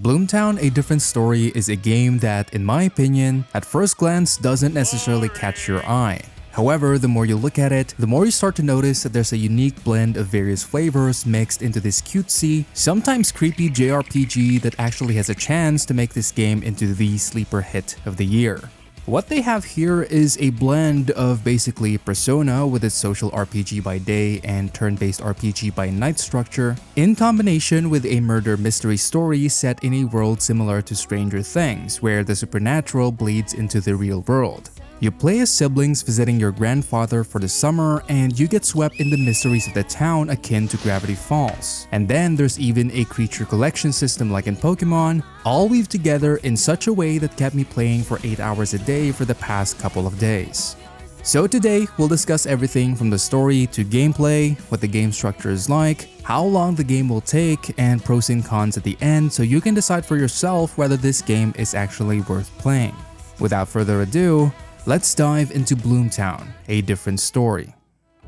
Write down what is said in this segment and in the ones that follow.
Bloomtown A Different Story is a game that, in my opinion, at first glance doesn't necessarily catch your eye. However, the more you look at it, the more you start to notice that there's a unique blend of various flavors mixed into this cutesy, sometimes creepy JRPG that actually has a chance to make this game into the sleeper hit of the year. What they have here is a blend of basically Persona with its social RPG by day and turn-based RPG by night structure, in combination with a murder mystery story set in a world similar to Stranger Things, where the supernatural bleeds into the real world. You play as siblings visiting your grandfather for the summer, and you get swept in the mysteries of the town akin to Gravity Falls. And then there's even a creature collection system like in Pokemon, all weaved together in such a way that kept me playing for 8 hours a day for the past couple of days. So today, we'll discuss everything from the story to gameplay, what the game structure is like, how long the game will take, and pros and cons at the end so you can decide for yourself whether this game is actually worth playing. Without further ado, let's dive into Bloomtown, A Different Story.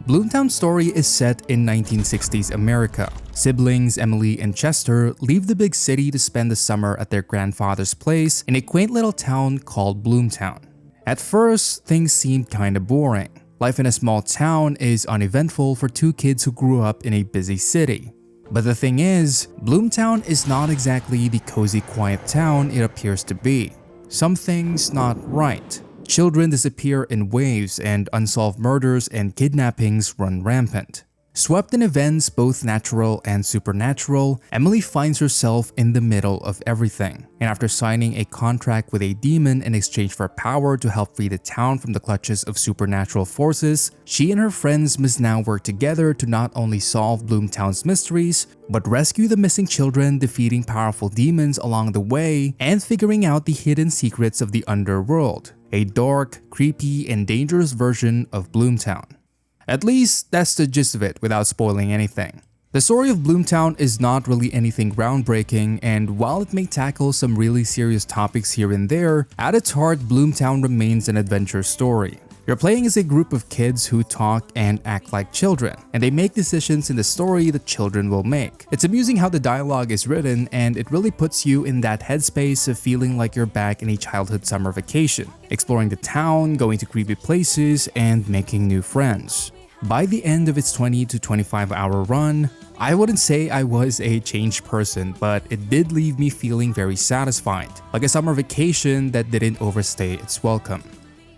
Bloomtown's story is set in 1960s America. Siblings Emily and Chester leave the big city to spend the summer at their grandfather's place in a quaint little town called Bloomtown. At first, things seem kinda boring. Life in a small town is uneventful for two kids who grew up in a busy city. But the thing is, Bloomtown is not exactly the cozy, quiet town it appears to be. Something's not right. Children disappear in waves, and unsolved murders and kidnappings run rampant. Swept in events both natural and supernatural, Emily finds herself in the middle of everything. And after signing a contract with a demon in exchange for power to help free the town from the clutches of supernatural forces, she and her friends must now work together to not only solve Bloomtown's mysteries, but rescue the missing children, defeating powerful demons along the way, and figuring out the hidden secrets of the underworld. A dark, creepy, and dangerous version of Bloomtown. At least, that's the gist of it without spoiling anything. The story of Bloomtown is not really anything groundbreaking, and while it may tackle some really serious topics here and there, at its heart, Bloomtown remains an adventure story. You're playing as a group of kids who talk and act like children, and they make decisions in the story that children will make. It's amusing how the dialogue is written, and it really puts you in that headspace of feeling like you're back in a childhood summer vacation, exploring the town, going to creepy places, and making new friends. By the end of its 20 to 25 hour run, I wouldn't say I was a changed person, but it did leave me feeling very satisfied, like a summer vacation that didn't overstay its welcome.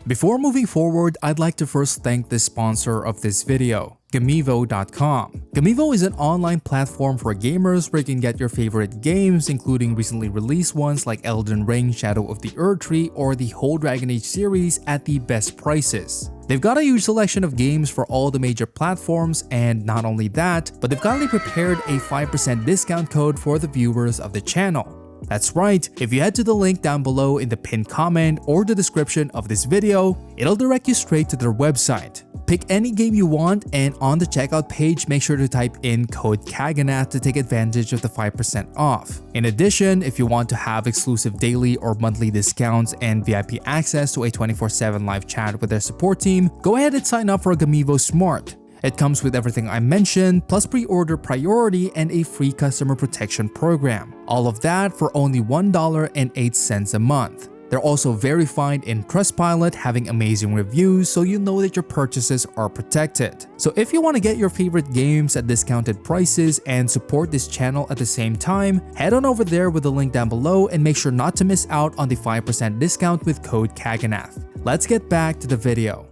Before moving forward, I'd like to first thank the sponsor of this video, Gamivo.com. Gamivo is an online platform for gamers where you can get your favorite games, including recently released ones like Elden Ring, Shadow of the Erdtree, or the whole Dragon Age series at the best prices. They've got a huge selection of games for all the major platforms, and not only that, but they've currently prepared a 5% discount code for the viewers of the channel. That's right, if you head to the link down below in the pinned comment or the description of this video, it'll direct you straight to their website. Pick any game you want, and on the checkout page, make sure to type in code Kaganath to take advantage of the 5% off. In addition, if you want to have exclusive daily or monthly discounts and VIP access to a 24/7 live chat with their support team, go ahead and sign up for Gamivo Smart. It comes with everything I mentioned, plus pre-order priority and a free customer protection program. All of that for only $1.08 a month. They're also verified in Trustpilot, having amazing reviews, so you know that your purchases are protected. So if you want to get your favorite games at discounted prices and support this channel at the same time, head on over there with the link down below and make sure not to miss out on the 5% discount with code Kaganath. Let's get back to the video.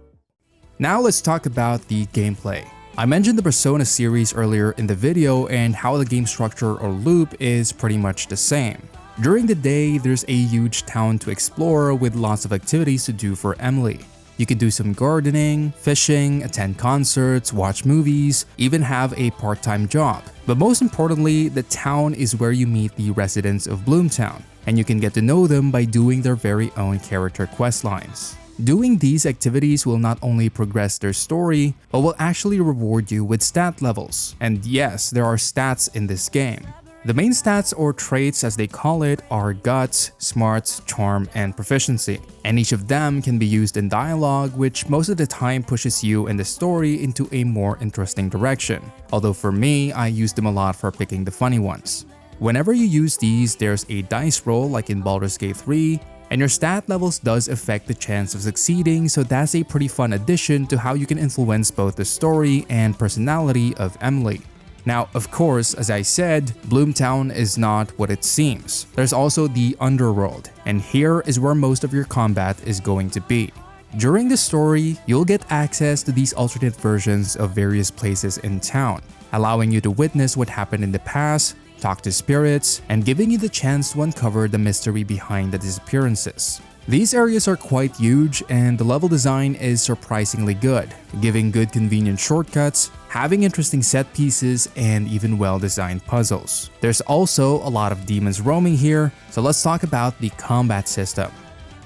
Now let's talk about the gameplay. I mentioned the Persona series earlier in the video and how the game structure or loop is pretty much the same. During the day, there's a huge town to explore with lots of activities to do for Emily. You can do some gardening, fishing, attend concerts, watch movies, even have a part-time job. But most importantly, the town is where you meet the residents of Bloomtown, and you can get to know them by doing their very own character quest lines. Doing these activities will not only progress their story, but will actually reward you with stat levels. And yes, there are stats in this game. The main stats, or traits as they call it, are guts, smarts, charm, and proficiency. And each of them can be used in dialogue, which most of the time pushes you and the story into a more interesting direction. Although for me, I use them a lot for picking the funny ones. Whenever you use these, there's a dice roll like in Baldur's Gate 3, and your stat levels does affect the chance of succeeding, so that's a pretty fun addition to how you can influence both the story and personality of Emily. Now, of course, as I said, Bloomtown is not what it seems. There's also the underworld, and here is where most of your combat is going to be. During the story, you'll get access to these alternate versions of various places in town, allowing you to witness what happened in the past, talk to spirits, and giving you the chance to uncover the mystery behind the disappearances. These areas are quite huge, and the level design is surprisingly good, giving good convenient shortcuts, having interesting set pieces, and even well-designed puzzles. There's also a lot of demons roaming here, so let's talk about the combat system.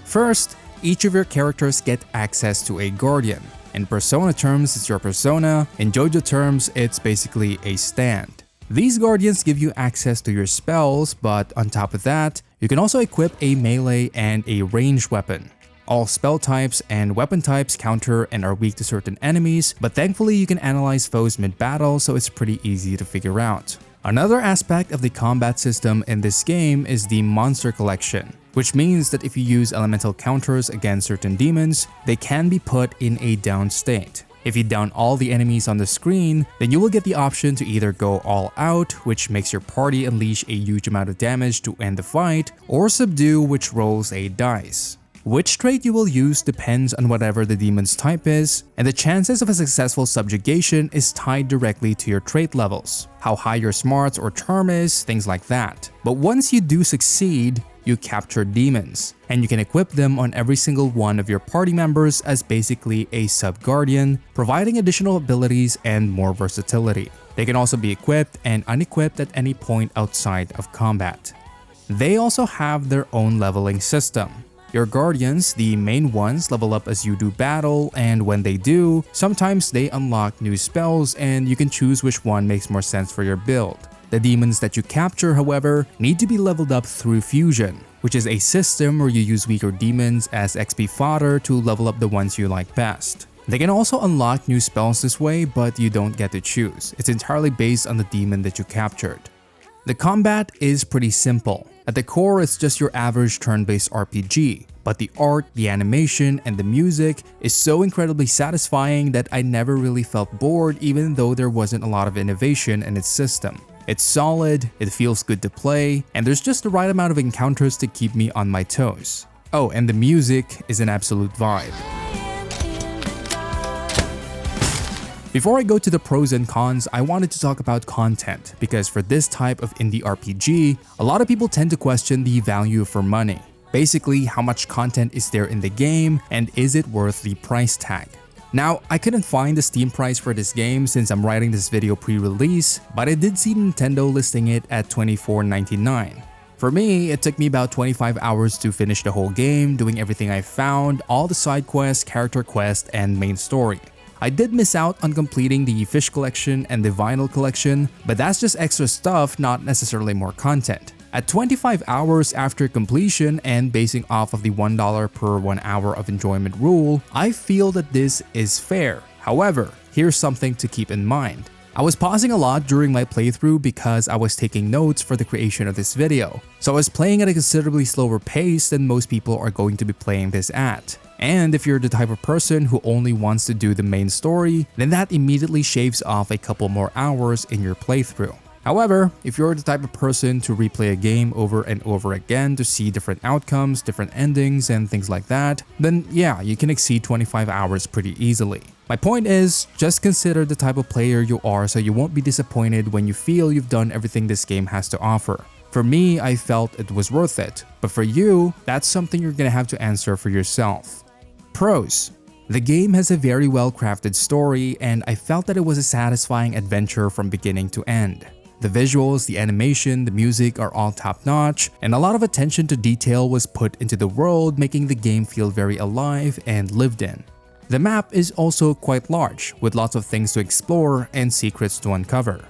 First, each of your characters get access to a guardian. In Persona terms, it's your persona. In JoJo terms, it's basically a stand. These guardians give you access to your spells, but on top of that, you can also equip a melee and a ranged weapon. All spell types and weapon types counter and are weak to certain enemies, but thankfully you can analyze foes mid-battle, so it's pretty easy to figure out. Another aspect of the combat system in this game is the monster collection, which means that if you use elemental counters against certain demons, they can be put in a down state. If you down all the enemies on the screen, then you will get the option to either go all out, which makes your party unleash a huge amount of damage to end the fight, or subdue, which rolls a dice. Which trait you will use depends on whatever the demon's type is, and the chances of a successful subjugation is tied directly to your trait levels, how high your smarts or charm is, things like that. But once you do succeed, you capture demons, and you can equip them on every single one of your party members as basically a sub-guardian, providing additional abilities and more versatility. They can also be equipped and unequipped at any point outside of combat. They also have their own leveling system. Your guardians, the main ones, level up as you do battle, and when they do, sometimes they unlock new spells and you can choose which one makes more sense for your build. The demons that you capture, however, need to be leveled up through fusion, which is a system where you use weaker demons as XP fodder to level up the ones you like best. They can also unlock new spells this way, but you don't get to choose. It's entirely based on the demon that you captured. The combat is pretty simple. At the core, it's just your average turn-based RPG, but the art, the animation, and the music is so incredibly satisfying that I never really felt bored even though there wasn't a lot of innovation in its system. It's solid, it feels good to play, and there's just the right amount of encounters to keep me on my toes. Oh, and the music is an absolute vibe. Before I go to the pros and cons, I wanted to talk about content, because for this type of indie RPG, a lot of people tend to question the value for money. Basically, how much content is there in the game, and is it worth the price tag? Now, I couldn't find the Steam price for this game since I'm writing this video pre-release, but I did see Nintendo listing it at $24.99. For me, it took me about 25 hours to finish the whole game, doing everything I found, all the side quests, character quests, and main story. I did miss out on completing the fish collection and the vinyl collection, but that's just extra stuff, not necessarily more content. At 25 hours after completion and basing off of the $1 per 1 hour of enjoyment rule, I feel that this is fair. However, here's something to keep in mind. I was pausing a lot during my playthrough because I was taking notes for the creation of this video, so I was playing at a considerably slower pace than most people are going to be playing this at. And if you're the type of person who only wants to do the main story, then that immediately shaves off a couple more hours in your playthrough. However, if you're the type of person to replay a game over and over again to see different outcomes, different endings, and things like that, then yeah, you can exceed 25 hours pretty easily. My point is, just consider the type of player you are so you won't be disappointed when you feel you've done everything this game has to offer. For me, I felt it was worth it, but for you, that's something you're gonna have to answer for yourself. Pros. The game has a very well crafted story, and I felt that it was a satisfying adventure from beginning to end. The visuals, the animation, the music are all top-notch, and a lot of attention to detail was put into the world, making the game feel very alive and lived in. The map is also quite large, with lots of things to explore and secrets to uncover.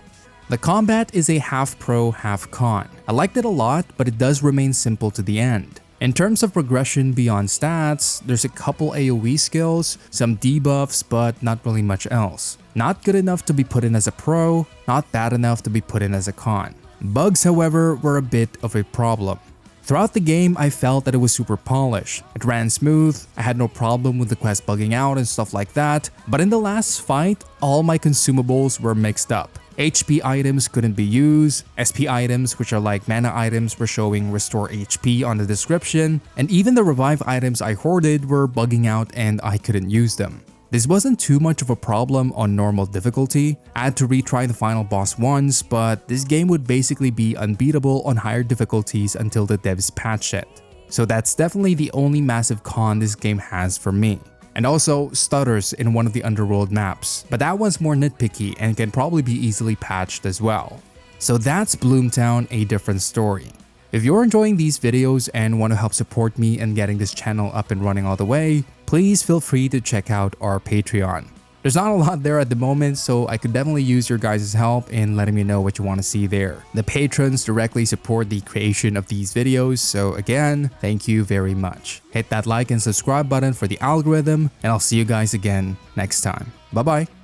The combat is a half pro, half con. I liked it a lot, but it does remain simple to the end. In terms of progression beyond stats, there's a couple AoE skills, some debuffs, but not really much else. Not good enough to be put in as a pro, not bad enough to be put in as a con. Bugs, however, were a bit of a problem. Throughout the game, I felt that it was super polished. It ran smooth, I had no problem with the quest bugging out and stuff like that, but in the last fight, all my consumables were mixed up. HP items couldn't be used, SP items, which are like mana items, were showing restore HP on the description, and even the revive items I hoarded were bugging out and I couldn't use them. This wasn't too much of a problem on normal difficulty. I had to retry the final boss once, but this game would basically be unbeatable on higher difficulties until the devs patch it. So that's definitely the only massive con this game has for me. And also stutters in one of the underworld maps, but that one's more nitpicky and can probably be easily patched as well. So that's Bloomtown A Different Story. If you're enjoying these videos and want to help support me in getting this channel up and running all the way, please feel free to check out our Patreon. There's not a lot there at the moment, so I could definitely use your guys' help in letting me know what you want to see there. The patrons directly support the creation of these videos, so again, thank you very much. Hit that like and subscribe button for the algorithm, and I'll see you guys again next time. Bye bye.